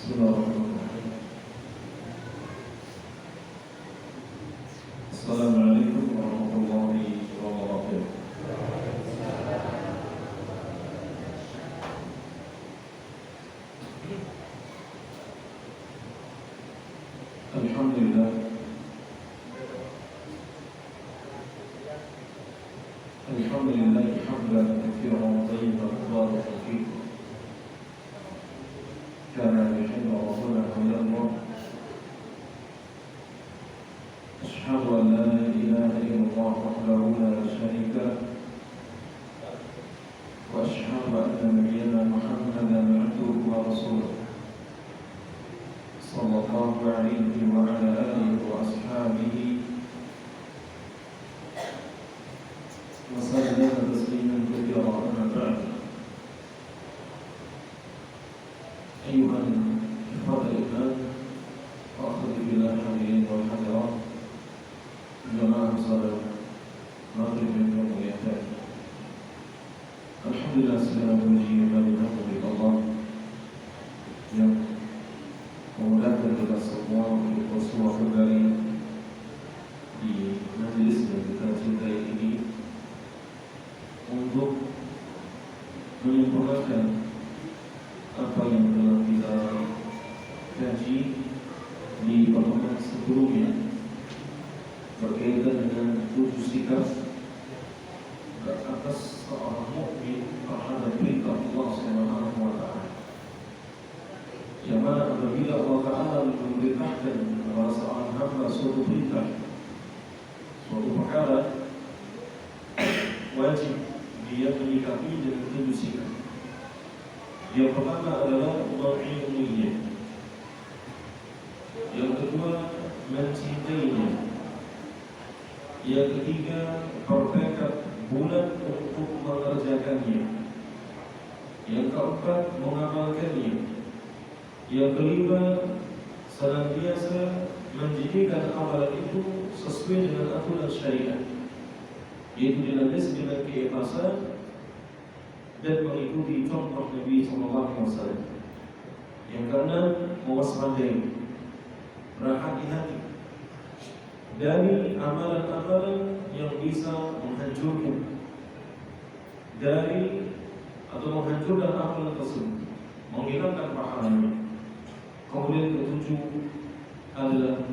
Bismillahirrahmanirrahim. Assalamualaikum warahmatullahi wabarakatuh. Alhamdulillah. Alhamdulillah hamdan katsiran thayyiban mubarakan fihi. Kana yuhibbu rabbuna wa yarda. Asyhadu an la ilaha illallah wahdahu la syarika lah. Wa asyhadu anna nabiyyana Muhammadan abduhu wa rasuluh. Sallallahu alaihi wa ala alihi wa ashabihi wa sallama tasliman katsiran, amma ba'd. Ayuhan ikhwatal iman wa akhwati fillah hadirin wal hadirat, jamaah salat maghrib yang mulia. Alhamdulillah, segala puji bagi Allah yang memudahkan kita semua untuk bersua kembali di majelis yang kita cintai ini untuk menyempurnakan apa yang telah kita kaji di pertemuan sebelumnya berkaitan dengan 7 sikap atas seorang mukmin terhadap perintah Allah Subhanahu wa taala. Yang mana apabila Allah Ta'ala memerintahkan kepada seorang hamba suatu perintah, suatu perkara, wajib dia menyikapi dengan 7 sikap. Yang pertama adalah mengilmuinya. Yang kedua, mencintainya. Yang ketiga, bertekad bulat untuk mengerjakannya. Yang keempat, mengamalkannya. Yang kelima, senantiasa menjadikan amalan itu sesuai dengan aturan syariat, yaitu dilandasi dengan keikhlasan dan mengikuti contoh Nabi SAW. Yang keenam, mewaspadai, berhati-hati dari amalan-amalan yang bisa menghancurkan menghancurkan amalan tersebut, menghilangkan pahalanya. Kemudian ketujuh adalah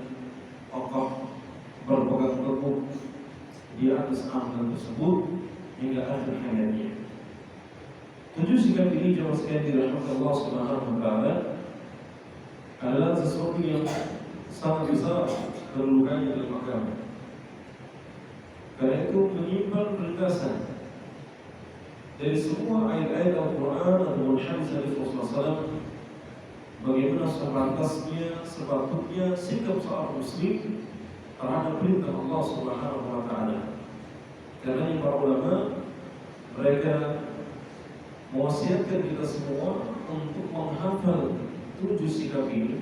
kokoh berpegang teguh di atas amalan tersebut hingga akhir hayatnya. 7 sikap ini jemaah sekalian dirahmati Allah Subhanahu wa taala adalah sesuatu yang sangat besar kedudukannya dalam agama. Karena itu menyimpan perlintasan dari semua ayat-ayat Al-Quran atau hadis dari Rasulullah SAW, bagaimana sepantasnya, sepatutnya sikap seorang muslim terhadap perintah Allah Subhanahu wa taala. Karena para ulama mereka mewasiatkan kita semua untuk menghafal 7 sikap ini,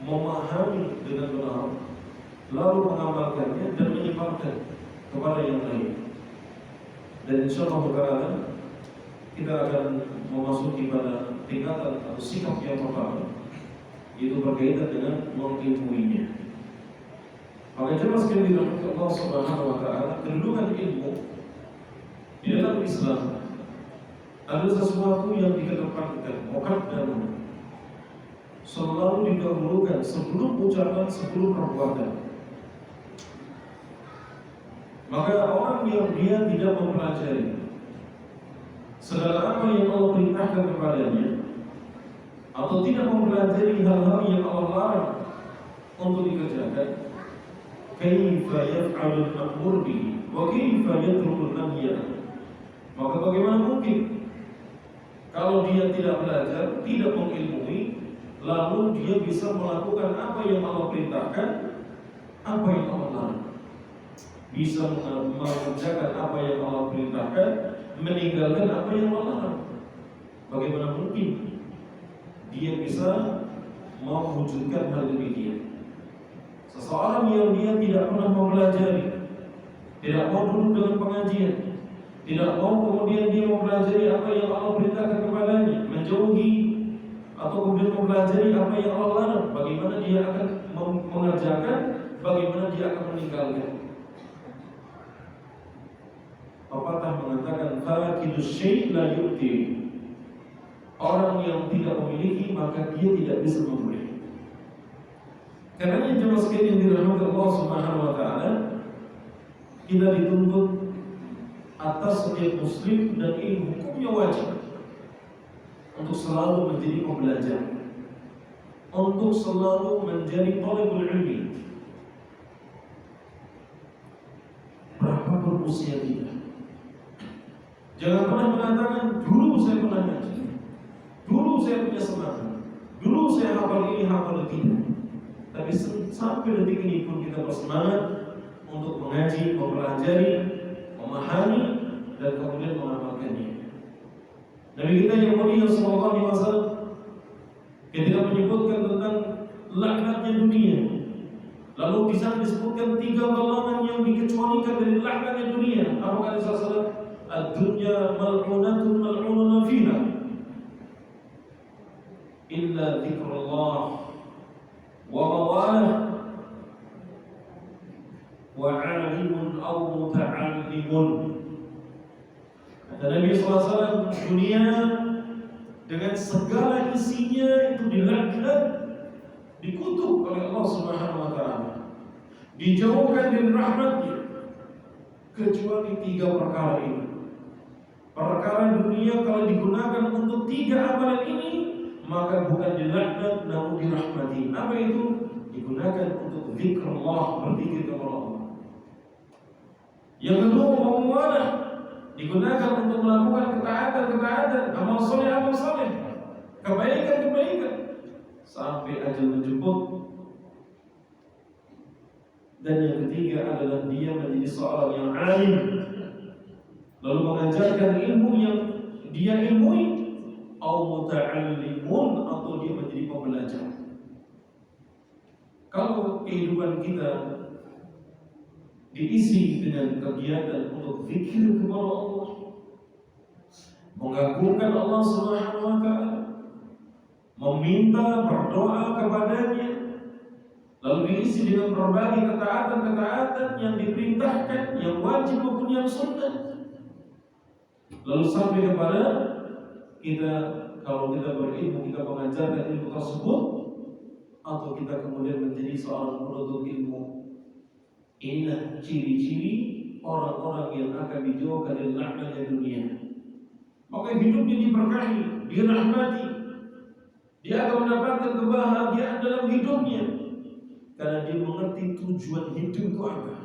memahami dengan benar, lalu mengamalkannya dan menyebarkan kepada yang lain. Dan insyaallah ta'ala kita akan memasuki pada tingkatan atau sikap yang pertama, yaitu berkaitan dengan mengilmuinya. Maka jemaah sekalian dirahmati Allah Subhanahu wa taala, kedudukan ilmu di dalam Islam adalah sesuatu yang dikedepankan, muqaddam, selalu didahulukan sebelum ucapan, sebelum perbuatan. Maka orang yang dia tidak mempelajari segala apa yang Allah perintahkan kepadanya, atau tidak mempelajari hal-hal yang Allah larang untuk dikerjakan, kaifa yaf'alul ma'mur bihi wa kaifa yatrukul nahya, maka bagaimana mungkin kalau dia tidak belajar, tidak mengilmui, lalu dia bisa melakukan apa yang Allah perintahkan, apa yang Allah larang, bisa mengerjakan apa yang Allah perintahkan, meninggalkan apa yang Allah larang. Bagaimana mungkin dia bisa mewujudkan hal demikian? Seseorang yang dia tidak pernah mempelajari, tidak mau duduk dengan pengajian, tidak mau kemudian dia mempelajari apa yang Allah perintahkan kepadanya, menjauhi atau kemudian mempelajari apa yang Allah larang, bagaimana dia akan mengerjakan, bagaimana dia akan meninggalkan. Pepatah mengatakan fakidus syai' la yu'ti. Orang yang tidak memiliki maka dia tidak bisa memberi. Karena jemaah sekalian yang dirahmati Allah Subhanahu wa taala, kita dituntut atas setiap muslim dan ini hukumnya wajib untuk selalu menjadi pembelajar, untuk selalu menjadi thalibul ilmi. Berapapun usia kita, jangan pernah mengatakan dulu saya pernah ngaji, dulu saya punya semangat, dulu saya hafal ini hafal itu. Tapi sampai detik ini pun kita bersemangat untuk mengaji, mempelajari, memahami dan kemudian mengamalkannya. Nabi kita yang mulia sallallahu alaihi wasallam ketika menyebutkan tentang laknatnya dunia, lalu di sana disebutkan 3 golongan yang dikecualikan dari laknatnya dunia. Apa kata Rasulullah? Ad-dunya mal'unatun mal'unun fiha illa dzikrullah wa mawalah wa 'alimun aw muta'allimun. Kata Nabi SAW, dunia dengan segala isinya itu dilaknat, dikutuk oleh Allah Subhanahu wa taala, dijauhkan dari rahmatnya, kecuali 3 perkara ini. Perkara dunia kalau digunakan untuk 3 amalan ini, maka bukan dilaknat namun dirahmati. Apa itu? Digunakan untuk zikrullah, berzikir kepada Allah. Yang kedua, muamalah, digunakan untuk melakukan ketaatan, amal soleh, kebaikan, sampai ajal menjemput. Dan yang ketiga adalah dia menjadi seorang yang alim, lalu mengajarkan ilmu yang dia ilmui, atau muta'allimun, atau dia menjadi pembelajar. Kalau kehidupan kita diisi dengan kegiatan untuk zikir kepada Allah, mengagungkan Allah Subhanahu wa taala, meminta, berdoa kepadanya, lalu diisi dengan berbagai ketaatan yang diperintahkan, yang wajib maupun yang sunnah, lalu sampai kepada kita, kalau kita berilmu, kita mengajarkan ilmu tersebut, atau kita kemudian menjadi seorang penuntut ilmu. Inilah ciri-ciri orang-orang yang akan dijauhkan dari laknatnya dunia. Maka hidupnya diberkahi, dirahmati, dia akan mendapatkan kebahagiaan dalam hidupnya karena dia mengerti tujuan hidup itu apa.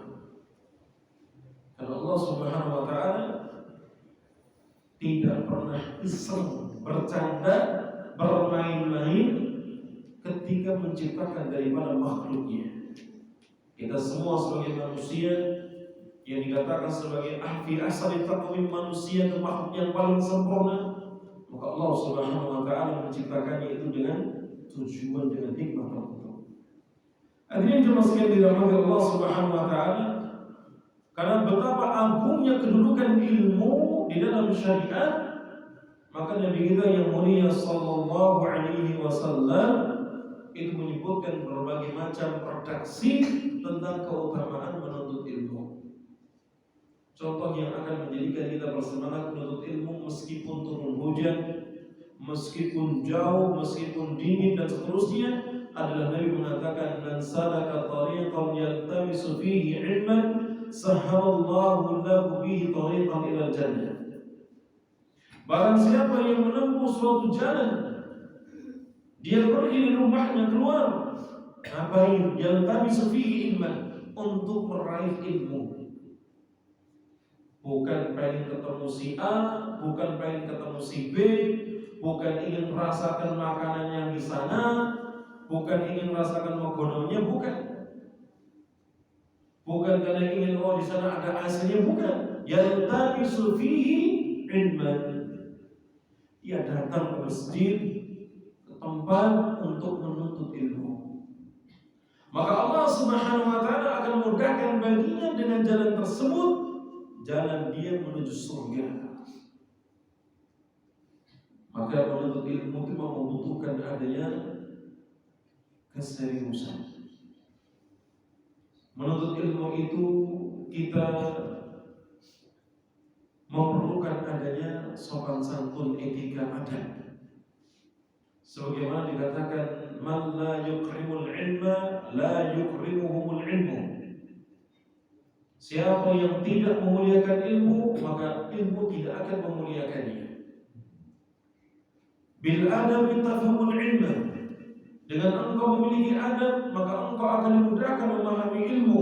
Karena Allah Subhanahu wa taala tidak pernah iseng, bercanda, bermain-main ketika menciptakan daripada makhluknya. Kita semua sebagai manusia yang dikatakan sebagai ahli asal takwim manusia ke makhluk yang paling sempurna, maka Allah Subhanahu wa taala menciptakannya itu dengan tujuan, dengan hikmah tertentu. Hadirin jemaah sekalian dirahmati Allah Subhanahu wa taala, karena betapa agungnya kedudukan ilmu di dalam syariat, maka Nabi kita yang mulia sallallahu alaihi wasallam itu menyebutkan berbagai macam redaksi tentang keutamaan menuntut ilmu. Contoh yang akan menjadikan kita bersemangat menuntut ilmu meskipun turun hujan, meskipun jauh, meskipun dingin dan seterusnya, adalah Nabi mengatakan, man salaka tariqan yaltamisu fihi ilman sahhalallahu lahu bihi tariqan ila jannah. Barang siapa yang menempuh suatu jalan, dia pergi dari rumahnya keluar, ngapain? Yaltamisu fihi ilman, untuk meraih ilmu. Bukan pengen ketemu si A, bukan pengen ketemu si B, bukan ingin merasakan makanan yang di sana, bukan ingin merasakan makanan-nya, bukan. Bukan karena ingin di sana ada AC-nya, bukan. Yaltamisu fihi ilman. Ia datang ke masjid, ke tempat untuk menuntut ilmu. Maka Allah Subhanahu wa taala akan mudahkan baginya dengan jalan tersebut, jalan dia menuju surga. Maka menuntut ilmu itu membutuhkan adanya keseriusan. Menuntut ilmu itu kita memerlukan adanya sopan santun, etika, adab. Sebagaimana dikatakan, man la yukrimul ilma la yukrimuhumul ilmu. Siapa yang tidak memuliakan ilmu, maka ilmu tidak akan memuliakannya. Bil adab tafhamul ilma. Dengan engkau memiliki adab, maka engkau akan dimudahkan memahami ilmu.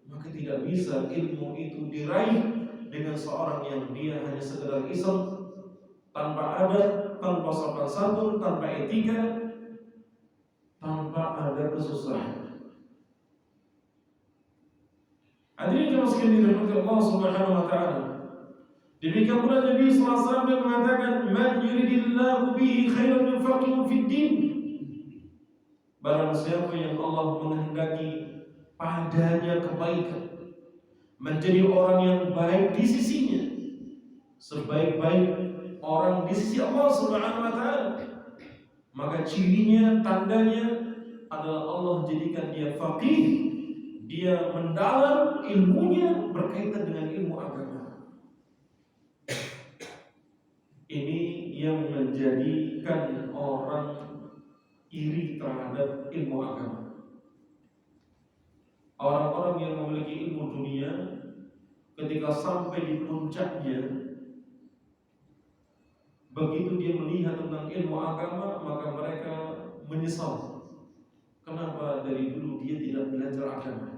Maka tidak bisa ilmu itu diraih dengan seorang yang dia hanya sekedar iseng, tanpa adab, tanpa sopan santun, tanpa etika, tanpa ada kesusahan. Hadirin yang sekalian dirahmati Allah Subhanahu wa taala. Demikian pula Nabi sallallahu alaihi wasallam mengatakan, "Man yuridillahu bihi khairan yufaqihu fid din." Barang siapa yang Allah menghendaki padanya kebaikan, menjadi orang yang baik di sisinya, sebaik-baik orang di sisi Allah Subhanahu wa taala, maka cirinya, tandanya adalah Allah jadikan dia faqih, dia mendalam ilmunya berkaitan dengan ilmu agama. Ini yang menjadikan orang iri terhadap ilmu agama. Orang-orang yang memiliki ilmu dunia, ketika sampai di puncaknya, begitu dia melihat tentang ilmu agama, maka mereka menyesal. Kenapa dari dulu dia tidak belajar agama?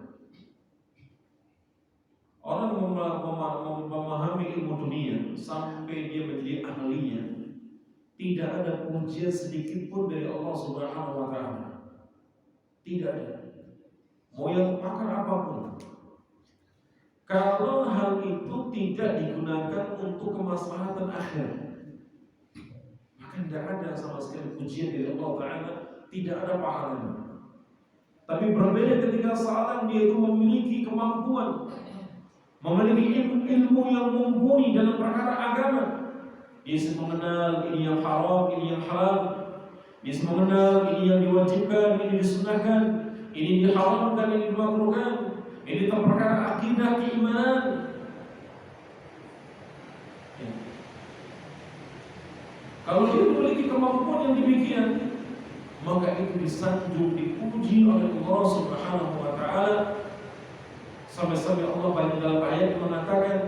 Orang memahami ilmu dunia sampai dia menjadi ahlinya, tidak ada pujian sedikit pun dari Allah Subhanahu wa taala. Tidak ada. Mau yang pakar apapun. Kalau hal itu tidak digunakan untuk kemaslahatan akhir, maka tidak ada sama sekali pujian dari Allah taala, tidak ada pahalanya. Tapi berbeda ketika seorang dia itu memiliki kemampuan, memiliki ilmu yang mumpuni dalam perkara agama. Dia mengenal ini yang haram, ini yang halal. Dia mengenal ini yang diwajibkan, ini disunahkan, ini diharamkan, ini dimakruhkan. Ini tentang perkara akidah, keimanan. Ya. Kalau dia memiliki kemampuan yang demikian, maka itu disanjung, dipuji oleh Allah Subhanahu wa taala. Sampai-sampai Allah banyak dalam ayat mengatakan,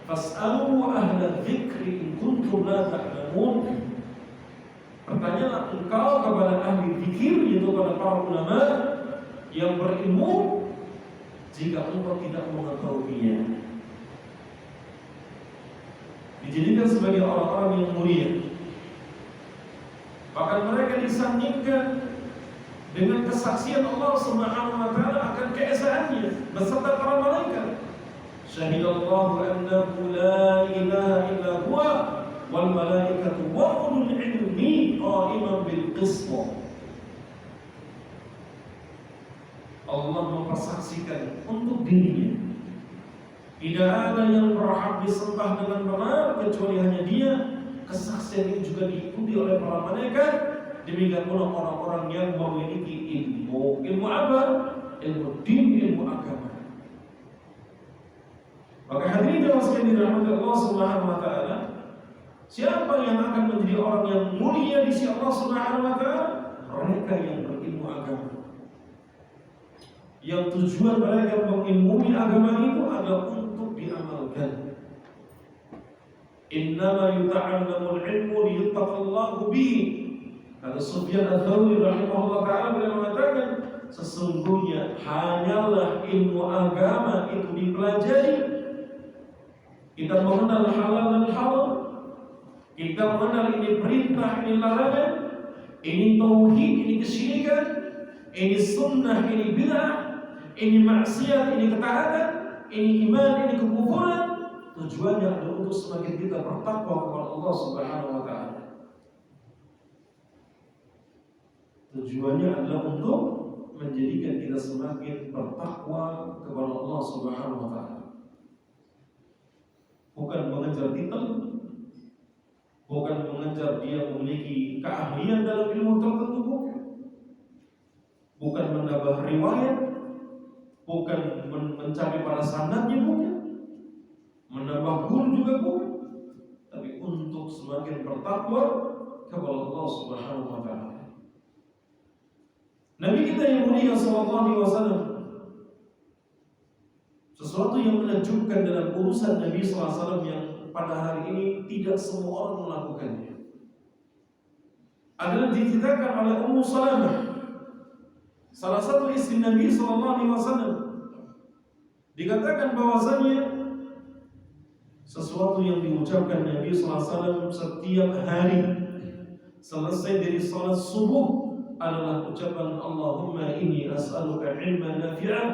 "Fas'alu ahla dzikri in kuntum la ta'lamun." Bertanyalah engkau kepada ahli zikir, yaitu kepada para ulama yang berilmu, jika engkau tidak mengetahuinya. Dijadikan sebagai orang-orang yang mulia. Bahkan mereka disandingkan dengan kesaksian Allah Subhanahu wa taala akan keesaannya beserta para malaikat. Syahidallahu annahu la ilaha illa huwa wal malaikatu wa ulul ilmi qa'iman bil qisth. Allah mempersaksikan untuk dirinya, tidak ada yang berhak disembah dengan benar kecuali hanya Dia. Kesaksian ini juga diikuti oleh para malaikat. Demikian pula orang-orang yang memiliki ilmu. Ilmu apa? Ilmu din, ilmu agama. Maka hadirin yang sekalian dirahmati Allah Subhanahu wa taala, siapa yang akan menjadi orang yang mulia di sisi Allah Subhanahu wa taala? Mereka yang berilmu agama. Yang tujuan mereka mengilmui agama itu adalah untuk diamalkan. Innama yuta'allamul ilmu liyuttaqallahu bihi. Kata Sufyan Ats-Tsauri rahimahullah taala beliau mengatakan, sesungguhnya hanyalah ilmu agama itu dipelajari. Kita mengenal halal dan haram, kita mengenal ini perintah, ini larangan, ini tauhid, ini kesyirikan, ini sunnah, ini bid'ah, ini maksiat, ini ketaatan, ini iman, ini kekufuran. Tujuannya adalah untuk semakin kita bertakwa kepada Allah Subhanahu wa taala. Tujuannya adalah untuk menjadikan kita semakin bertakwa kepada Allah Subhanahu wa taala. Bukan mengejar titel, bukan mengejar dia memiliki keahlian riwayat, bukan mencari para sanadnya, bukan menambah guru juga, bukan, tapi untuk semakin bertakwa kepada Allah Subhanahu wa taala. Nabi kita yang mulia sallallahu alaihi wasallam, sesuatu yang menakjubkan dalam urusan Nabi sallallahu alaihi wasallam yang pada hari ini tidak semua orang melakukannya, adalah diceritakan oleh Ummu Salamah, salah satu istri Nabi sallallahu alaihi wasallam. Dikatakan bahwasanya sesuatu yang diucapkan Nabi sallallahu alaihi wasallam setiap hari selesai dari salat subuh adalah ucapan Allahumma inni as'aluka ilman nafi'an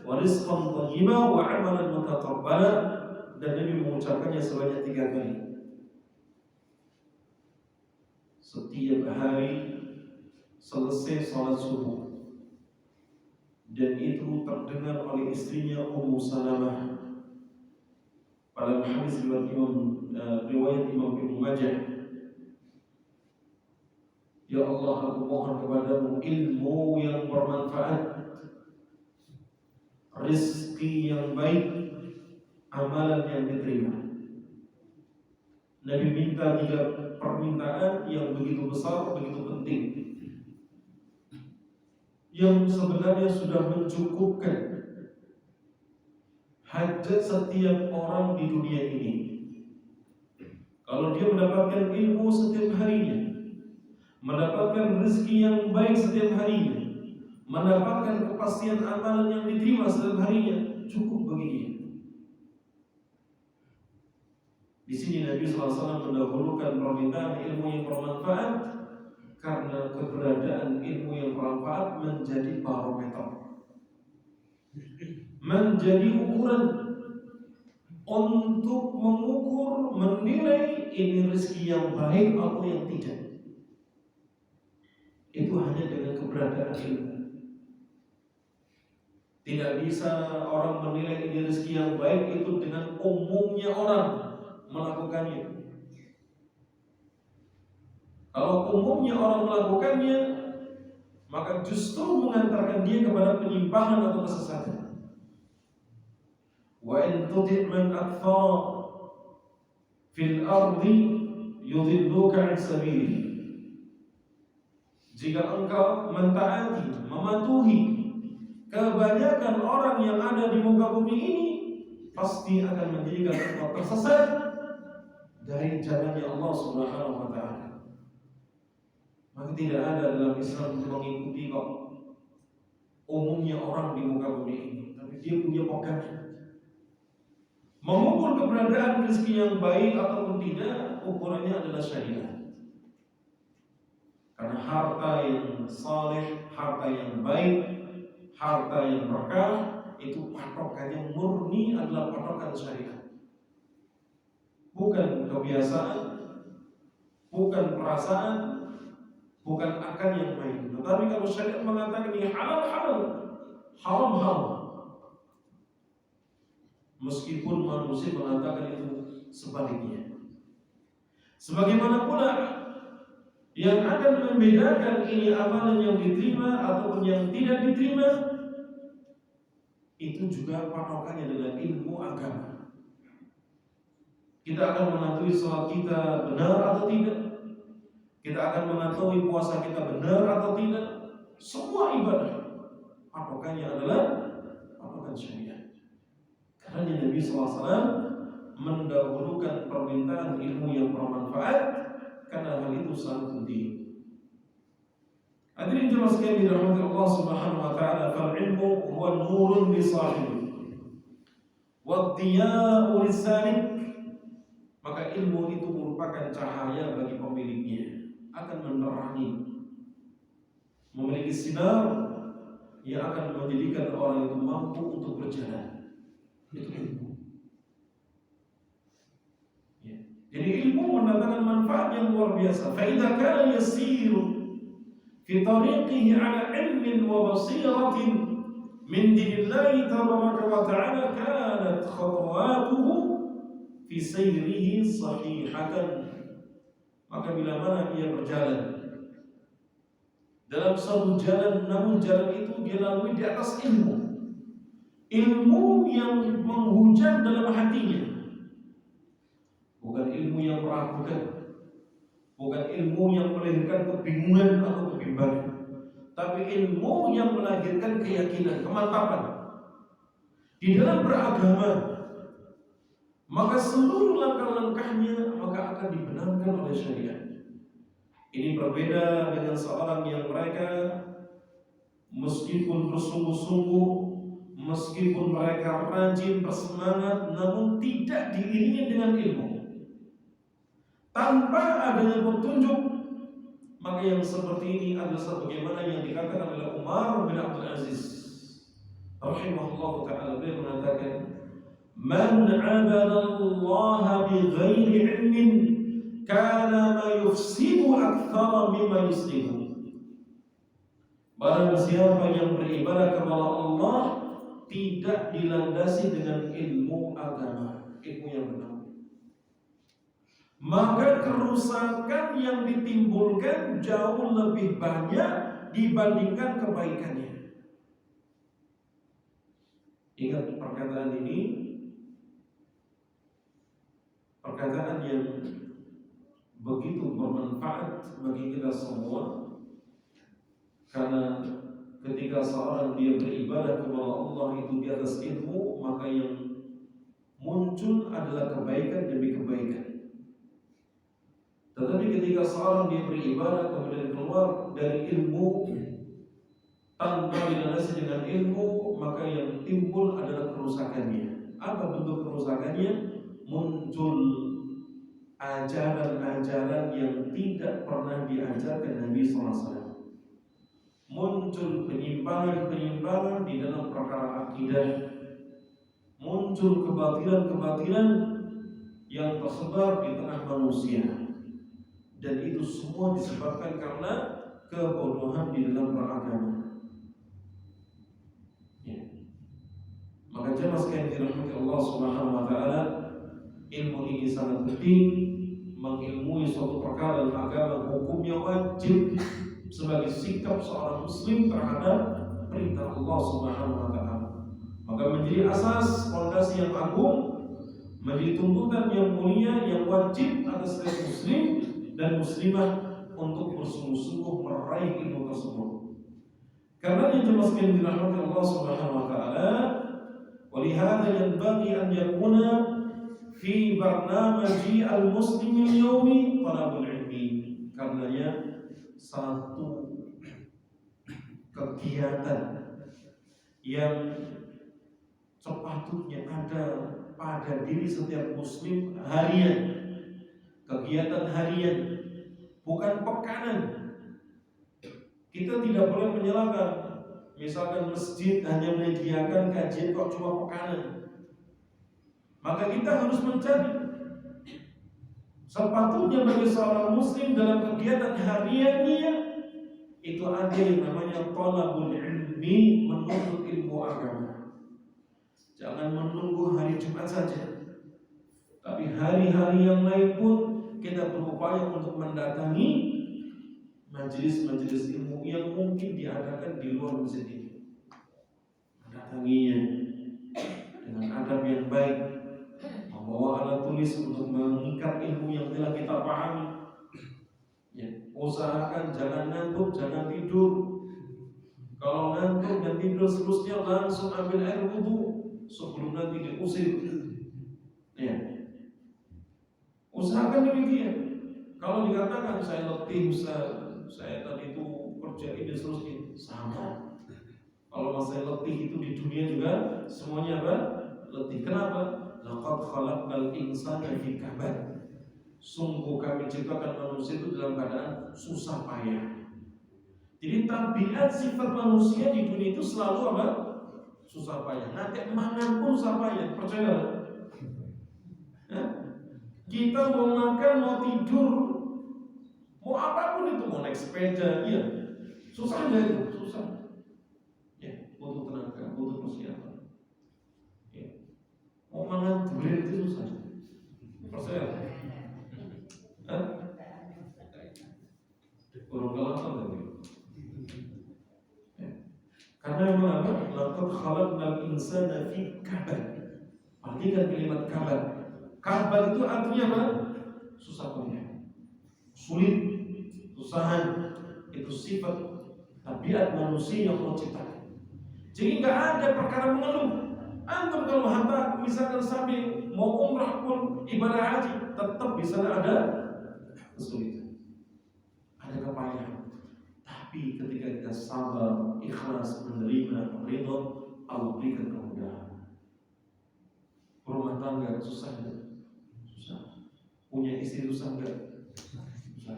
wa rizqan thayyiban wa 'amalan mutaqabbala, dan Nabi mengucapkannya sebanyak 3 kali setiap hari selesai salat subuh. Dan itu terdengar oleh istrinya Ummu Salamah pada hadis riwayat Imam Ibnu Majah. Ya Allah, aku mohon kepadamu ilmu yang bermanfaat, rezeki yang baik, amalan yang diterima. Nabi minta 3 permintaan yang begitu besar, begitu penting, yang sebenarnya sudah mencukupkan hajat setiap orang di dunia ini. Kalau dia mendapatkan ilmu setiap harinya, mendapatkan rezeki yang baik setiap harinya, mendapatkan kepastian amalan yang diterima setiap harinya, cukup bagi dia. Di sini Nabi SAW mendahulukan permintaan ilmu yang bermanfaat karena keberadaan ilmu yang bermanfaat menjadi barometer, menjadi ukuran untuk mengukur, menilai ini rezeki yang baik atau yang tidak. Itu hanya dengan keberadaan ilmu. Tidak bisa orang menilai ini rezeki yang baik itu dengan umumnya orang melakukannya. Kalau umumnya orang melakukannya, maka justru mengantarkan dia kepada penyimpangan atau kesesatan. Wa in tuti' man akthara fil ardi yudilluka 'an sabilihi. Jika engkau mentaati, mematuhi kebanyakan orang yang ada di muka bumi ini, pasti akan menjadikan engkau tersesat dari jalannya Allah Subhanahu wa taala. Maka tidak ada dalam Islam untuk mengikuti kok umumnya orang di muka bumi ini, tapi dia punya pegangan. Mengukur keberadaan rezeki yang baik ataupun tidak, ukurannya adalah syariat. Karena harta yang saleh, harta yang baik, harta yang berkah, itu patokannya murni adalah patokan syariat. Bukan kebiasaan, bukan perasaan, bukan akal yang main. Tetapi kalau syariat mengatakan ini halal, halal, haram, haram. Meskipun manusia mengatakan itu sebaliknya. Sebagaimana pula yang akan membedakan ini amalan yang diterima ataupun yang tidak diterima, itu juga patokannya adalah ilmu agama. Kita akan mengetahui sholat kita benar atau tidak, kita akan mengetahui puasa kita benar atau tidak. Semua ibadah patokannya adalah patokan syariat. Karena Nabi SAW mendahulukan permintaan ilmu yang bermanfaat, karena hal itu sangat penting. Hadirin jemaah sekalian dirahmati Allah Subhanahu wa taala, fal ilmu huwa nurun li sahibi wa diya'u lisalik. Maka ilmu itu merupakan cahaya bagi pemiliknya, akan menerangi, memiliki sinar yang akan menjadikan orang itu mampu untuk berjalan. Itu ilmu. Ya. Jadi ilmu mendatangkan manfaat yang luar biasa. Fa idza kana yasiru fi tariqihi ala ilmin wa basiratin min dinillahi tabaraka wa ta'ala, kanat khatawatuhu fi sayrihi sahihatan. Maka bila mana ia berjalan dalam satu jalan, namun jalan itu dia lalui di atas ilmu. Ilmu yang menghujam dalam hatinya, bukan ilmu yang meragukan, bukan ilmu yang melahirkan kebingungan atau kebimbangan, tapi ilmu yang melahirkan keyakinan, kemantapan di dalam beragama. Maka seluruh langkah-langkahnya maka akan dibenarkan oleh syariat. Ini berbeda dengan seorang yang mereka meskipun bersungguh-sungguh, meskipun mereka rajin bersemangat, namun tidak diiringi dengan ilmu, tanpa adanya petunjuk. Maka yang seperti ini adalah sebagaimana yang dikatakan oleh Umar bin Abdul Aziz rahimahullah ta'ala. Beliau mengatakan, man 'abada Allah bighairi ilmin kana ma yufsidu akthara mimma yuslihu. Barang siapa yang beribadah kepada Allah tidak dilandasi dengan ilmu agama, ilmu yang benar, maka kerusakan yang ditimbulkan jauh lebih banyak dibandingkan kebaikannya. Ingat perkataan ini, perkataan yang begitu bermanfaat bagi kita semua. Karena ketika seorang dia beribadah kepada Allah itu di atas ilmu, maka yang muncul adalah kebaikan demi kebaikan. Tetapi ketika seorang dia beribadah kemudian keluar dari ilmu tanpa dilandasi dengan ilmu, maka yang timbul adalah kerusakannya. Apa bentuk kerusakannya? Muncul ajaran-ajaran yang tidak pernah diajarkan Nabi SAW. Muncul penyimpangan-penyimpangan di dalam perkara akidah, muncul kebatilan-kebatilan yang tersebar di tengah manusia, dan itu semua disebabkan karena kebodohan di dalam beragama. Ya. Maka jemaah sekalian dirahmati Allah Subhanahu wa taala, ilmu ini sangat penting. Mengilmui suatu perkara dalam agama hukumnya wajib sebagai sikap seorang muslim terhadap perintah Allah Subhanahu wa taala. Maka menjadi asas fondasi yang agung, menjadi tuntutan yang mulia yang wajib atas setiap muslim dan muslimah untuk bersungguh-sungguh meraih ilmu tersebut. Karena yang jelas sekali dirahmati Allah Subhanahu wa taala, walihada yanbaghi an yakuna fi barnamaji al-muslim al-yawmi talabul ilmi. Karenanya satu kegiatan yang sepatutnya ada pada diri setiap muslim harian, kegiatan harian, bukan pekanan. Kita tidak boleh menyalahkan, misalkan masjid hanya menyediakan kajian kok cuma pekanan. Maka kita harus mencari. Sepatutnya bagi seorang muslim dalam kegiatan hariannya itu ada yang namanya talabul ilmi, menuntut ilmu agama. Jangan menunggu hari Jumat saja, tapi hari-hari yang lain pun kita berupaya untuk mendatangi majelis-majelis ilmu yang mungkin diadakan di luar masjid ini. Mendatanginya dengan adab yang baik, membawa alat tulis untuk mengikat ilmu yang telah kita pahami. Ya, usahakan jangan ngantuk, jangan tidur. Kalau ngantuk dan tidur seterusnya langsung ambil air wudu sebelum nanti diusir. Ya, usahakan demikian. Kalau dikatakan saya letih, saya tadi itu kerja ini seterusnya, sama. Kalau saya letih itu di dunia juga semuanya apa? Letih. Kenapa? Laqad khalaqnal insana fi kabad. Sungguh kami ciptakan manusia itu dalam keadaan susah payah. Jadi tabiat sifat manusia di dunia itu selalu apa? Susah payah. Nanti mangan pun susah payah. Percaya? Kita mau makan, mau tidur, mau apapun itu, mau naik sepeda, ya susah deh, susah. Ya, butuh tenaga, butuh persiapan. Ya. Mau makan durian itu susah. Percaya? Hah? Kurang kelapa tadi. khalaqnal insana fi kabad. Perhatikan kalimat kabad. Kabad itu artinya apa? Susah payah, sulit, kesusahan. Itu sifat tabiat manusia yang Allah ciptakan. Jadi nggak ada perkara mengeluh. Antum kalau hantar misalkan sampai mau umrah pun ibadah haji, tetap di sana ada kesulitan, ada kepayahan. Tapi ketika kita sabar, ikhlas, menerima, ridho, Allah berikan kemudahan. Rumah tangga susah nggak? Susah. Punya istri susah nggak? Susah.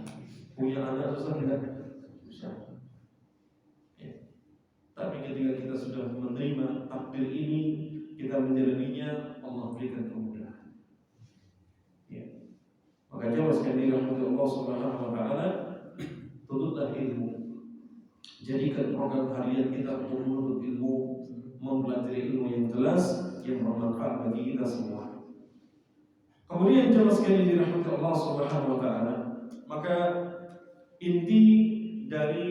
Punya anak susah nggak? Susah. Ya. Tapi ketika kita sudah menerima takdir ini, kita menjalaninya, Allah berikan kemudahan. Ya. Maka jawab sekali rahmat Allah Subhanahu wa taala, tuntutlah ilmu. Jadikan program harian kita untuk menuntut ilmu, mempelajari ilmu yang jelas, yang bermanfaat bagi kita semua. Kemudian jawab sekali dirahmati Allah Subhanahu wa taala, maka inti dari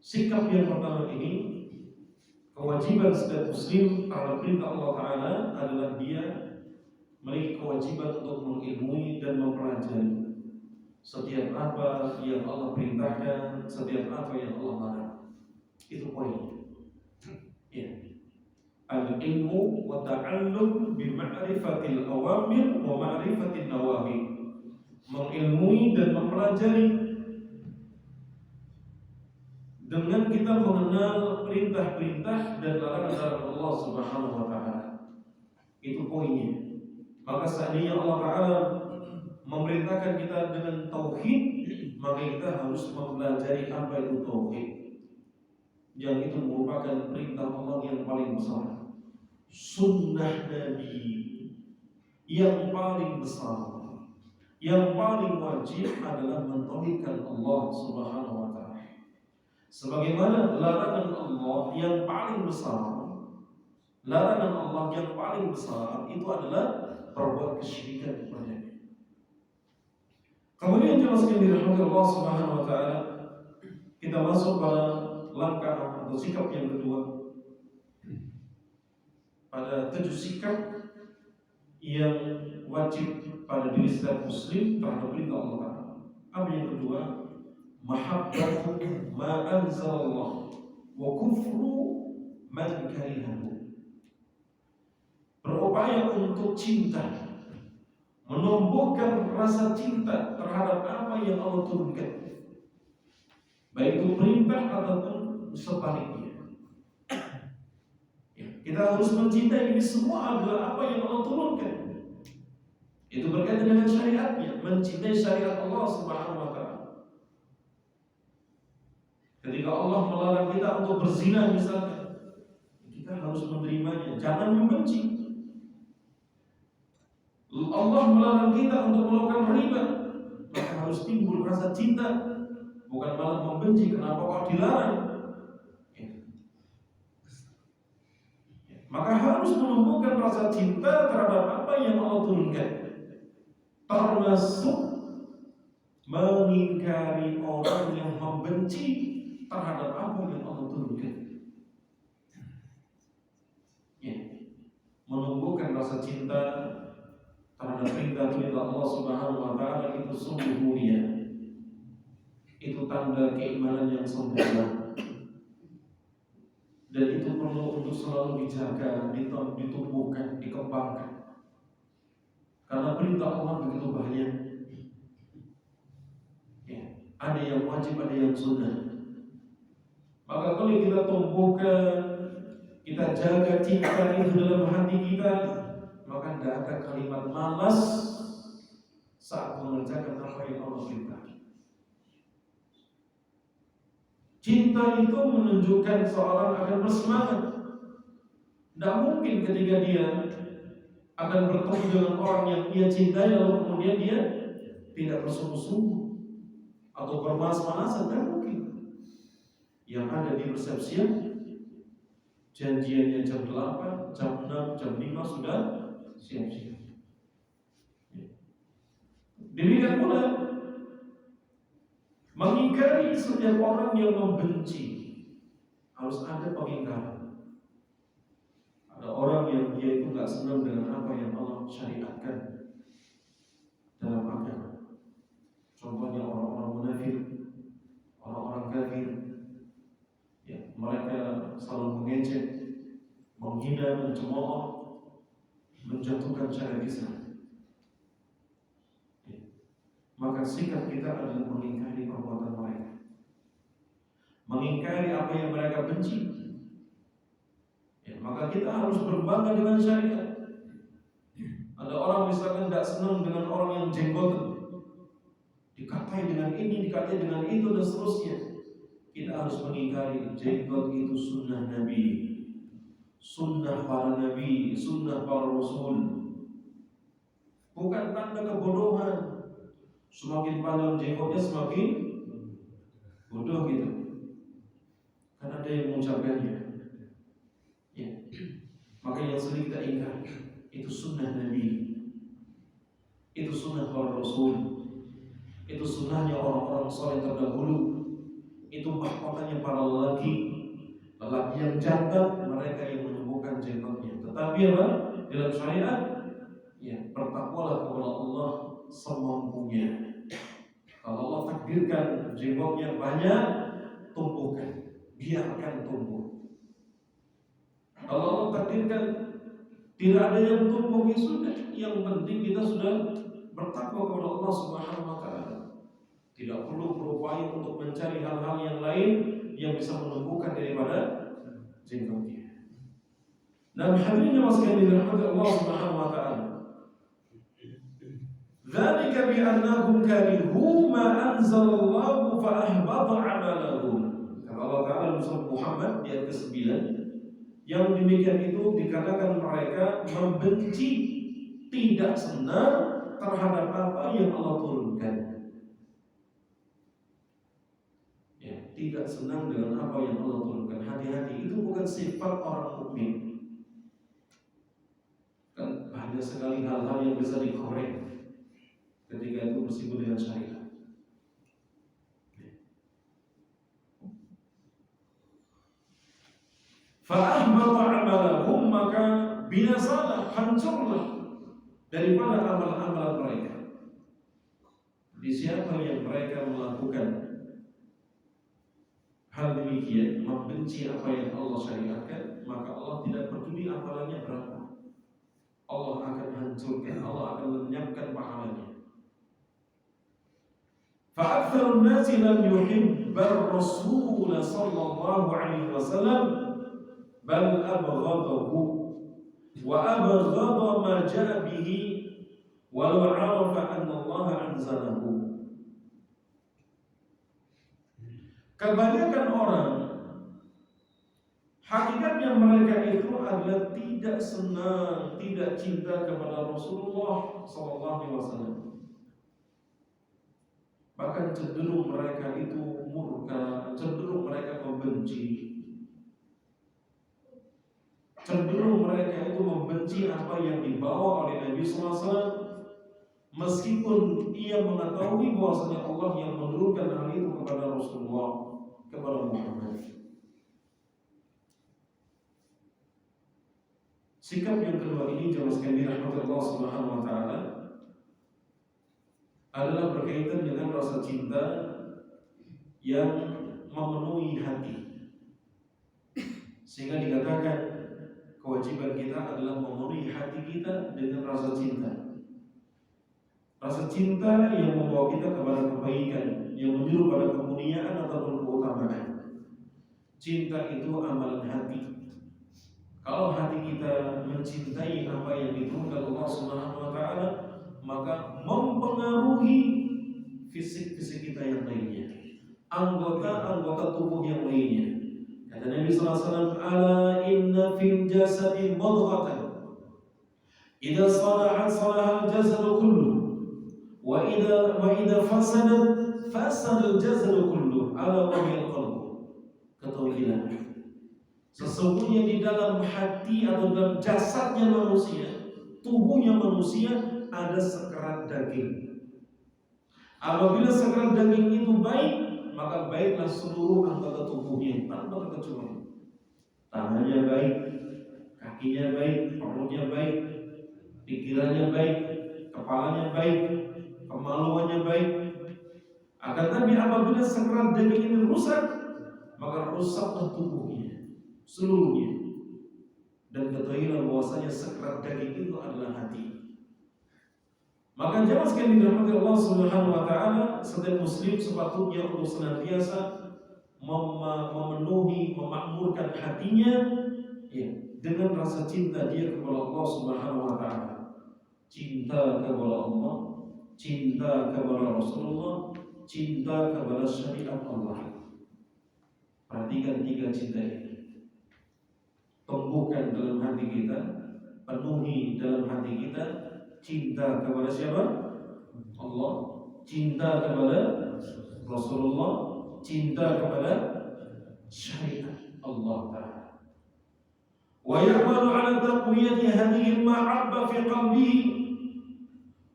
sikap yang pertama ini, kewajiban setiap muslim terhadap perintah Allah Ta'ala adalah dia memiliki kewajiban untuk mengilmui dan mempelajari setiap apa yang Allah perintahkan, setiap apa yang Allah larang. Itu poinnya. Ya. Al-ilmu wa ta'allum bi ma'rifatil awamir wa ma'rifatin nawahi. Mengilmui dan mempelajari dengan kita mengenal perintah-perintah dan larangan Allah Subhanahu wa taala. Itu poinnya. Maka seandainya Allah Ta'ala memerintahkan kita dengan tauhid, maka kita harus mempelajari apa itu tauhid. Yang itu merupakan perintah Allah yang paling besar, sunnah Nabi yang paling besar, yang paling wajib adalah mentauhidkan Allah Subhanahu wa taala. Sebagaimana larangan Allah yang paling besar, larangan Allah yang paling besar itu adalah berbuat kesyirikan kepadanya. Kemudian jelaskan dirahmati Allah Subhanahu wa taala, kita masuk pada langkah atau sikap yang kedua pada 7 sikap yang wajib pada diri setiap muslim terhadap perintah Allah Ta'ala. Apa yang kedua? Mahabbatu ma anzalallah wa kufru man karihahu. Berupaya untuk cinta, menumbuhkan rasa cinta terhadap apa yang Allah turunkan, baik itu perintah ataupun sebaliknya. Kita harus mencintai ini semua adalah apa yang Allah turunkan. Itu berkaitan dengan syariatnya, mencintai syariat Allah Subhanahu wa taala. Ketika Allah melarang kita untuk berzina misalnya, kita harus menerimanya, jangan membenci. Allah melarang kita untuk melakukan riba, maka harus timbul rasa cinta, bukan malah membenci. Kenapa kok dilarang? Maka harus menumbuhkan rasa cinta terhadap apa yang Allah turunkan, termasuk mengingkari orang yang membenci terhadap apa yang Allah turunkan. Ya. Menumbuhkan rasa cinta terhadap perintah-perintah Allah Subhanahu wa taala itu sungguh mulia. Itu tanda keimanan yang sempurna. Dan itu perlu untuk selalu dijaga, ditumbuhkan, dikembangkan. Karena perintah Allah begitu banyak. Ya, ada yang wajib, ada yang sunnah. Maka kalau kita tumbuhkan, kita jaga cinta itu dalam hati kita, maka tidak ada kalimat malas saat mengerjakan apa yang Allah perintahkan. Cinta itu menunjukkan seorang akan bersemangat. Tidak mungkin ketika dia akan bertemu dengan orang yang dia cintai lalu kemudian dia tidak bersungguh-sungguh atau bermalas-malasan, tidak mungkin. Yang ada di resepsian, janjiannya jam 8, jam 6, jam 5 sudah siap-siap. Demikian pula mengingkari setiap orang yang membenci, harus ada pengingkaran. Ada orang yang dia itu nggak senang dengan apa yang Allah syariatkan dalam agama. Contohnya orang-orang munafik, orang-orang kafir, ya, mereka selalu mengejek, menghina, mencemooh, menjatuhkan syariat Islam. Ya. Maka sikap kita adalah mengingkari perbuatan mereka, mengingkari apa yang mereka benci. Ya, maka kita harus berbangga dengan syariat. Ada orang misalkan tidak senang dengan orang yang jenggotan, dikatai dengan ini, dikatai dengan itu, dan seterusnya. Kita harus mengingkari jenggot itu sunnah Nabi, sunnah para Nabi, sunnah para Rasul. Bukan tanda kebodohan. Semakin panjang jenggotnya semakin bodoh gitu. Karena ada yang mengucapkannya. Ya. Maka yang sering kita ingkar itu sunnah Nabi, itu sunnah para Rasul, itu sunnahnya orang-orang soleh terdahulu, itu mahkotanya para lelaki yang jantan, mereka yang menumbuhkan jenggotnya. Tetapi apa? Dalam syariat, ya, bertakwalah kepada Allah semampunya. Kalau Allah takdirkan jenggotnya banyak, tumbuhkan, biarkan tumbuh. Kalau Allah takdirkan tidak ada yang tumbuh, ya sudah. Yang penting kita sudah bertakwa kepada Allah Subhanahu wa Ta'ala. Tidak perlu berupaya untuk mencari hal-hal yang lain yang bisa menumbuhkan daripada jenggotnya. Nah, hadirin yang sekalian dirahmati Allah Subhanahu wa Ta'ala. Dzalika bi annahum karihu ma anzalallahu fa ahbata 'amalahum. Kata Allah Ta'ala dalam surat Muhammad di ayat ke-9, yang demikian itu dikatakan mereka membenci, tidak senang terhadap apa yang Allah turunkan. Ya, tidak senang dengan apa yang Allah turunkan. Hati-hati, itu bukan sifat orang mukmin. Kan banyak sekali hal-hal yang bisa dikorek ketika itu bersinggung dengan syariat. Fa'ahbata amalahum, maka binasalah, hancurlah daripada amalan-amalan mereka. Di siapa yang mereka melakukan hal demikian, membenci apa yang Allah syariatkan, maka Allah tidak peduli amalannya berapa. Allah akan hancurkan, Allah akan lenyapkan pahalanya. فأكثر الناس لم يحب الرسول صلى الله عليه وسلم بل أبغضه وأبغض ما جاء به ولو عرف أن الله أنزله. Kebanyakan orang hakikatnya mereka itu adalah tidak senang, tidak cinta kepada Rasulullah SAW. Bahkan cenderung mereka itu murka, cenderung mereka membenci, cenderung mereka itu membenci apa yang dibawa oleh Nabi SAW, meskipun ia mengetahui bahwasanya Allah yang menurunkan hal itu kepada Rasulullah, kepada Muhammad. Sikap yang kedua ini, jemaah sekalian dirahmati Allah Subhanahu wa Ta'ala, adalah berkaitan dengan rasa cinta yang memenuhi hati, sehingga dikatakan kewajiban kita adalah memenuhi hati kita dengan rasa cinta. Rasa cinta yang membawa kita kepada kebaikan, yang menyuruh pada kemuliaan ataupun keutamaan. Cinta itu amalan hati. Kalau hati kita mencintai apa yang diturunkan Allah Subhanahu wa Ta'ala, maka mempengaruhi fisik-fisik kita yang lainnya, anggota-anggota tubuh yang lainnya. Kata Nabi SAW, "Ala inna fil jasadi mudghatan, idza salahat salaha al-jasadu kullu, wa idza fasadat fasada al-jasadu kullu, ala wa hiya al-qalb." Ketahuilah, sesungguhnya di dalam hati atau dalam jasadnya manusia, tubuhnya manusia, ada sekerat daging. Apabila sekerat daging itu baik, maka baiklah seluruh anggota tubuhnya tanpa terkecuali. Tangannya baik, kakinya baik, perutnya baik, pikirannya baik, kepalanya baik, kemaluannya baik. Akan tapi apabila sekerat daging ini rusak, maka rusaklah tubuhnya seluruhnya. Dan ketahuilah bahwasanya sekerat daging itu adalah hati. Maka jamaah sekalian dirahmati Allah Subhanahu wa taala, setiap muslim sepatutnya untuk senantiasa memenuhi, memakmurkan hatinya ya, dengan rasa cinta dia kepada Allah Subhanahu wa taala. Cinta kepada Allah, cinta kepada Rasulullah, cinta kepada syariat Allah. Perhatikan tiga cinta ini. Tumbuhkan dalam hati kita, penuhi dalam hati kita cinta kepada siapa? Allah, cinta kepada Rasulullah, cinta kepada syariat Allah Ta'ala. Wa ya'malu 'ala taqwiyati hadhihi al-mahabba fi qalbihi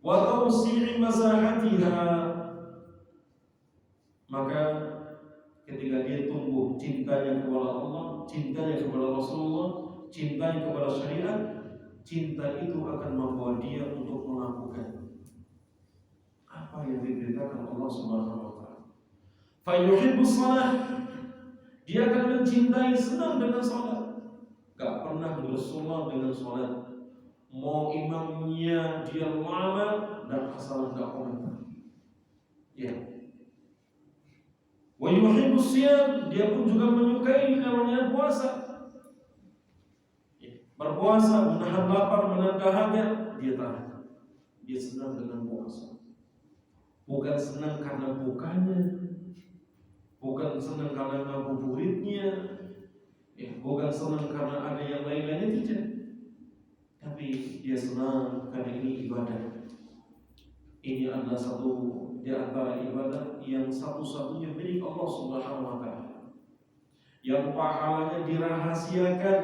wa tawsi'i masahatiha. Maka ketika dia tumbuh cintanya kepada Allah, cintanya kepada Rasulullah, cintanya kepada syariat, cinta itu akan membawa dia untuk melakukan apa yang diberitakan Allah Subhanahu wa taala. Fa yuhibbus shalah, dia akan mencintai, senang dengan salat. Gak pernah bersolat dengan salat. Mau imamnya dia lama dan asal gak komentar. Ya. Wa yuhibbus shiyam, dia pun juga menyukai namanya puasa. Berpuasa, menahan lapar, menahan dahaga, dia tahan. Dia senang dengan puasa. Bukan senang karena bukanya, bukan senang karena ngabuburitnya, ya, bukan senang karena ada yang lain-lainnya, tidak. Tapi dia senang karena ini ibadah. Ini adalah satu di antara ibadah yang satu-satunya milik Allah Subhanahu wa taala. Yang pahalanya dirahasiakan,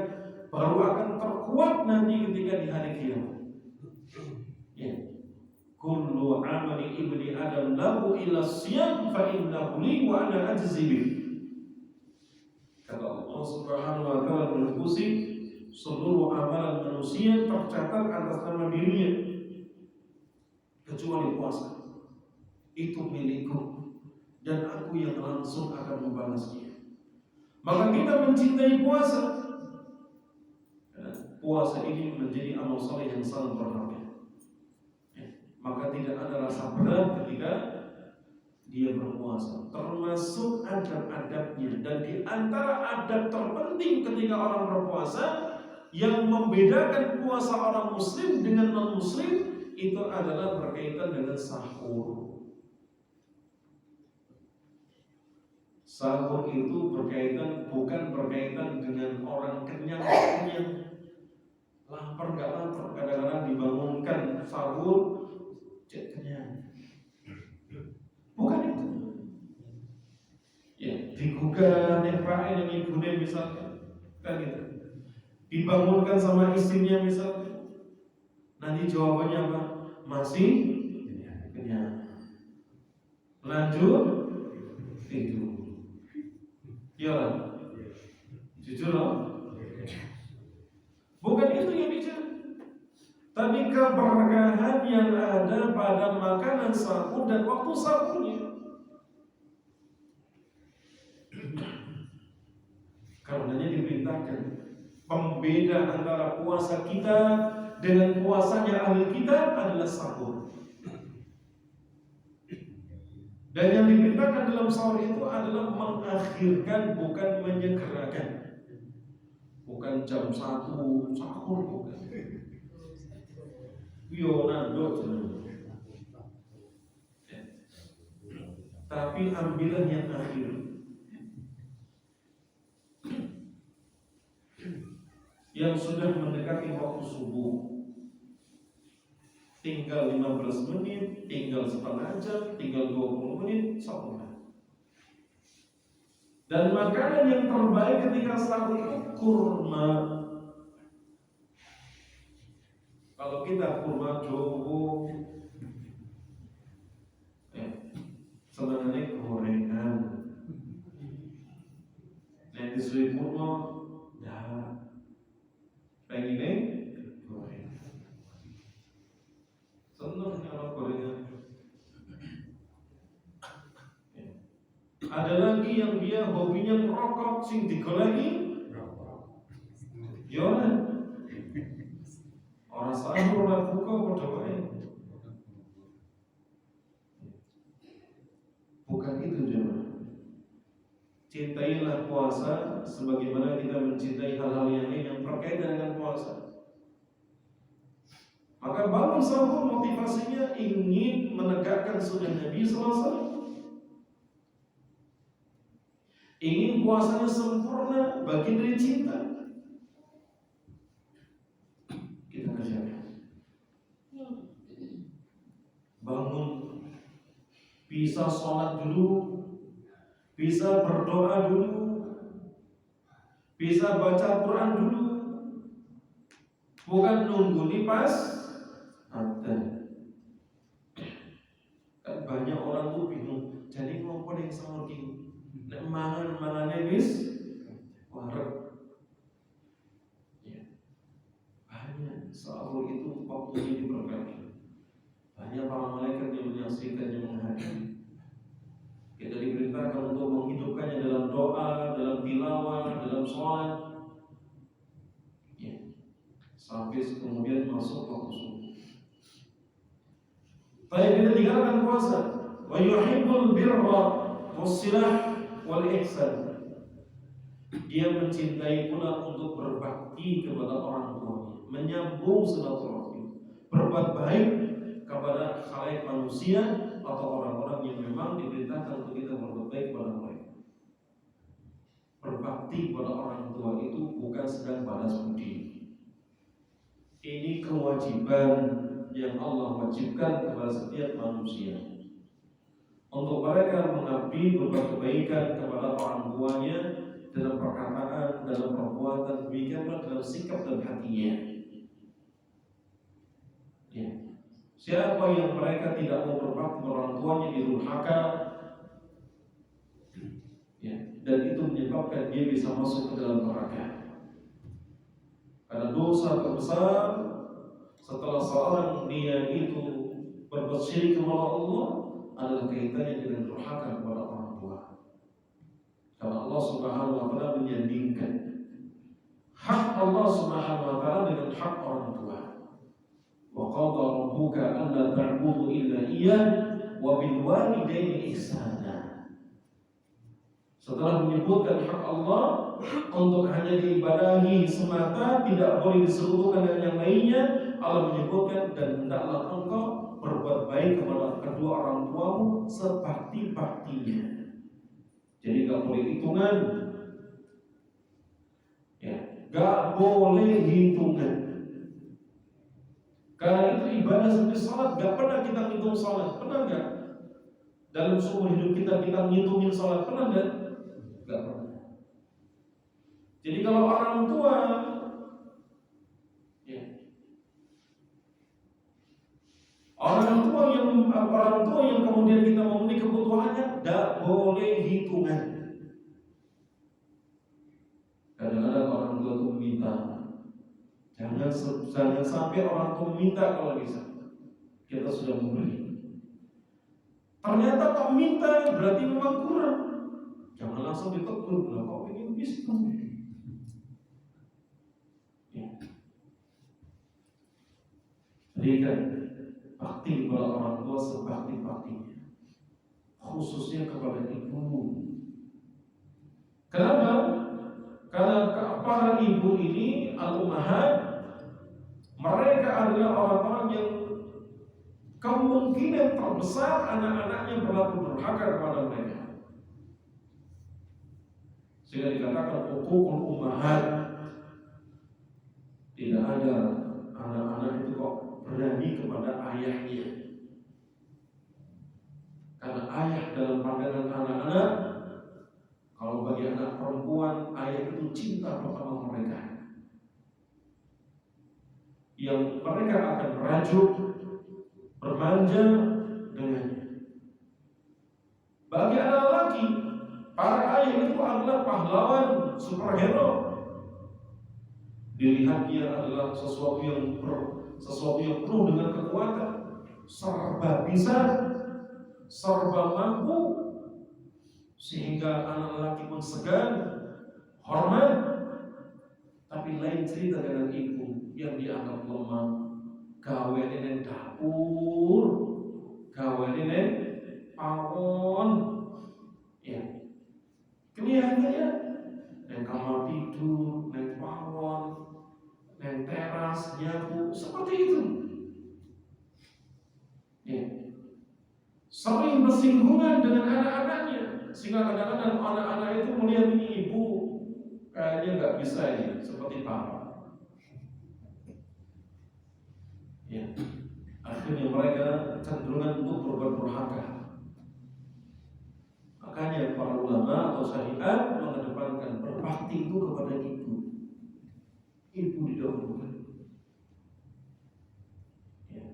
baru akan terkuat nanti ketika di hari kiamat. Ya. Kullu amali ibni Adam lahu illa siyam fa innahu li wa ana ajzi bih. Kata Allah Subhanahu wa taala berfungsi, seluruh amalan manusia tercatat atas nama dirinya kecuali puasa. Itu milikku dan aku yang langsung akan membalasnya. Maka kita mencintai puasa. Puasa ini menjadi amal saleh yang sangat berharga. Maka tidak ada rasa berat ketika dia berpuasa. Termasuk adab-adabnya. Dan di antara adab terpenting ketika orang berpuasa yang membedakan puasa orang muslim dengan non-muslim itu adalah berkaitan dengan sahur. Sahur itu bukan berkaitan dengan orang kenyang. Lapar gak lapar, kadang-kadang dibangunkan sahur cek kenyang. Bukan itu. Ya, digugah nepain yang ibunya misalkan, kan gitu. Dibangunkan sama istrinya misalkan, nanti jawabannya apa? Masih kenyang. Lanjut tidur. Iya lah. Jujur loh. Bukan itu yang bicara. Tapi keberkahan yang ada pada makanan sahur dan waktu sahurnya. Karenanya diperintahkan pembeda antara puasa kita dengan puasanya ahli kita adalah sahur. Dan yang diperintahkan dalam sahur itu adalah mengakhirkan, bukan menyegerakan. Bukan jam 1 sahur, bukan. Tapi ambillah yang akhir. Yang sudah mendekati waktu subuh, tinggal 15 menit, tinggal setengah jam, tinggal 20 menit, sahur. Dan makanan yang terbaik ketika sahur itu kurma. Kalau kita kurma jowo, sebenarnya gorengan. Nanti suai kurma, dah. Pengen rokok sing digoleki yo ora sahur ora buka padha wae. Bukan itu jemaah. Cintailah puasa sebagaimana kita mencintai hal-hal yang lain yang berkaitan dengan puasa. Maka bangun sahur motivasinya ingin menegakkan sunnah Nabi SAW. Ingin puasanya sempurna, bagian dari cinta. Kita kerjakan. Bangun, bisa sholat dulu, bisa berdoa dulu, bisa baca Quran dulu. Bukan nunggu nih pas ada. Kan banyak orang tuh bingung. Jadi ngopo ning sahur iki? Nek mangan-mangane wis wareg. Ya. Banyak sahur itu waktunya diberkahi. Banyak para malaikat yang menyaksikan yang menghadiri. Kita diperintahkan untuk menghidupkannya dalam doa, dalam tilawah, dalam sholat. Ya. Sampai kemudian masuk waktu subuh. Baik, kita tinggalkan puasa. Wa yuhibbul birra was-silah wal ihsan. Dia mencintai pula untuk berbakti kepada orang tuanya, menyambung silaturahmi, berbuat baik kepada khalayak manusia atau orang-orang yang memang diperintahkan untuk kita berbuat baik kepada mereka. Berbakti kepada orang tua itu bukan sedang balas budi. Ini kewajiban yang Allah wajibkan kepada setiap manusia. Untuk mereka mengabdi berbuat kebaikan kepada orang tuanya dalam perkataan, dalam perbuatan, demikianlah dalam sikap dan hatinya. Ya. Siapa yang mereka tidak mau berbakti kepada orang tuanya dirurhaka, ya, dan itu menyebabkan dia bisa masuk ke dalam neraka. Karena dosa terbesar setelah seorang dia itu berbuat syirik kepada Allah adalah kaitannya dengan durhaka kepada orang tua. Karena Allah Subhanahu wa taala menyandingkan hak Allah Subhanahu wa taala dengan hak orang tua. Wa qadha rabbuka alla ta'budu illa iyyah wa bil walidayni ihsana. Setelah menyebutkan hak Allah untuk hanya diibadahi semata, tidak boleh disekutukan dengan yang lainnya, Allah menyebutkan dan hendaklah engkau berbuat baik kepada kedua orang tuamu sebakti-baktinya. Jadi gak boleh hitungan, ya, gak boleh hitungan. Karena itu ibadah seperti salat, gak pernah kita hitung salat, pernah gak? Dalam seumur hidup kita ngitungin salat, pernah gak? Gak pernah. Jadi kalau orang tua, ya, orang tua yang kemudian kita memenuhi kebutuhannya, gak boleh hitungan. Kadang-kadang orang tua itu meminta, jangan sampai orang tua meminta kalau bisa. Kita sudah memberi. Ternyata kau minta berarti memang kurang. Jangan langsung ditegur, lah kau ingin bisa. Ya. Berikan bakti kepada orang tua sebakti-baktinya, khususnya kepada ibu. Kenapa? Karena para ibu ini al-ummahat, mereka adalah orang-orang yang kemungkinan terbesar anak-anaknya berlaku durhaka kepada mereka. Sehingga dikatakan uququl ummahat. Tidak ada anak-anak itu kok berani kepada ayahnya. Karena ayah dalam pandangan anak-anak, kalau bagi anak perempuan, ayah itu cinta pertama mereka, yang mereka akan merajuk, bermanja dengannya. Bagi anak laki, para ayah itu adalah pahlawan, superhero. Dilihat dia adalah sesuatu yang penuh dengan kekuatan, serba bisa, serba mampu, sehingga anak laki pun segan hormat. Tapi lain cerita dengan ibu yang dianggap lemah, gawe neng dapur, gawe neng pawon, ya kelihatannya neng kamar tidur, neng pawon, neng teras, nyapu, seperti itu. Ya. Sering bersinggungan dengan anak-anaknya, sehingga kadang-kadang anak-anak itu melihat ini ibu kayaknya nggak bisa ini seperti papa. Ya. Akhirnya mereka cenderungan untuk berbuat durhaka. Makanya para ulama atau syariat mengedepankan berbakti itu kepada ibu. Ibu didahulukan. Ya.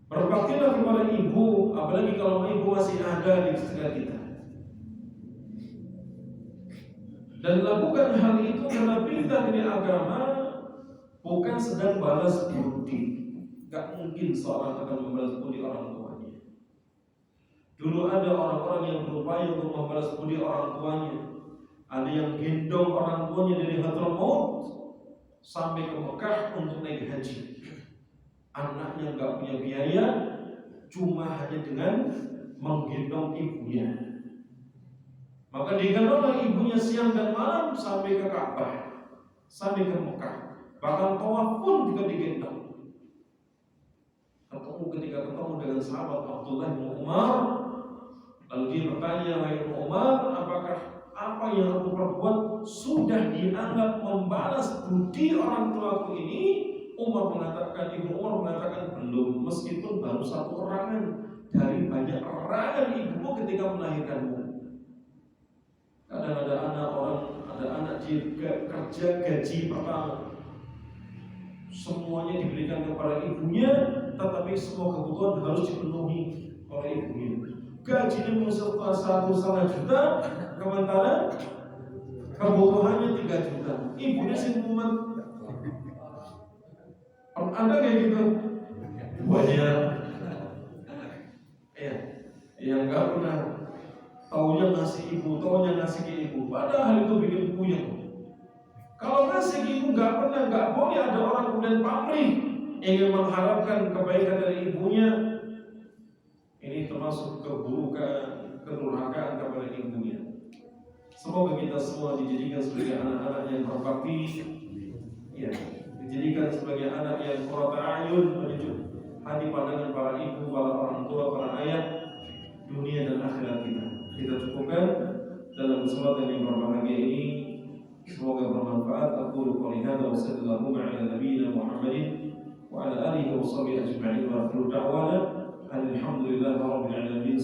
Berbaktilah kepada ibu, apalagi kalau ibu masih ada di sekitar kita. Dan lakukan hal itu karena perintah dari agama, bukan sedang balas budi. Gak mungkin seorang akan membalas budi orang tuanya. Dulu ada orang-orang yang berupaya untuk membalas budi orang tuanya. Ada yang gendong orang tuanya dari Hadramaut sampai ke Mekah untuk naik haji. Anaknya gak punya biaya, cuma hanya dengan menggendong ibunya. Maka digendonglah ibunya siang dan malam sampai ke Ka'bah, sampai ke Mekah. Bahkan tawaf pun juga digendong. Ketika ketemu dengan sahabat Abdullah bin Umar, lalu dia bertanya, "Wahai Umar, apakah apa yang aku perbuat sudah dianggap membalas budi orang tuaku ini?" Ibu Umar mengatakan belum, meskipun baru satu orangan dari banyak orangan ibumu ketika melahirkanmu. Kadang ada anak dia kerja gaji pertama, semuanya diberikan kepada ibunya, tetapi semua kebutuhan harus dipenuhi oleh ibunya. Gajinya mencapai 1,5 juta, sementara kebutuhannya 3 juta. Ibunya sih mumet. Anda kayak gitu? Banyak. Ya, yang nggak pernah taunya ngasih ibu, taunya ngasih ke ibu. Padahal itu bikin puyeng. Kalau ngasih ke ibu nggak boleh ada orang kemudian pamrih ingin mengharapkan kebaikan dari ibunya. Ini termasuk keburukan, kedurhakaan kepada ibunya. Semoga kita semua dijadikan sebagai anak-anak yang berbakti, ya, dijadikan sebagai anak yang qurrata a'yun, menuju hati pandangan para ibu, para orang tua, para ayah, dunia dan akhirat kita. Kita cukupkan dalam kesempatan yang berbahagia ini. Semoga bermanfaat. Aku qouli hadza wa sallallahu ala nabiyyina Muhammadin wa ala alihi wa sahbihi ajma'in wa akhiru da'wana alhamdulillahi rabbil alamin.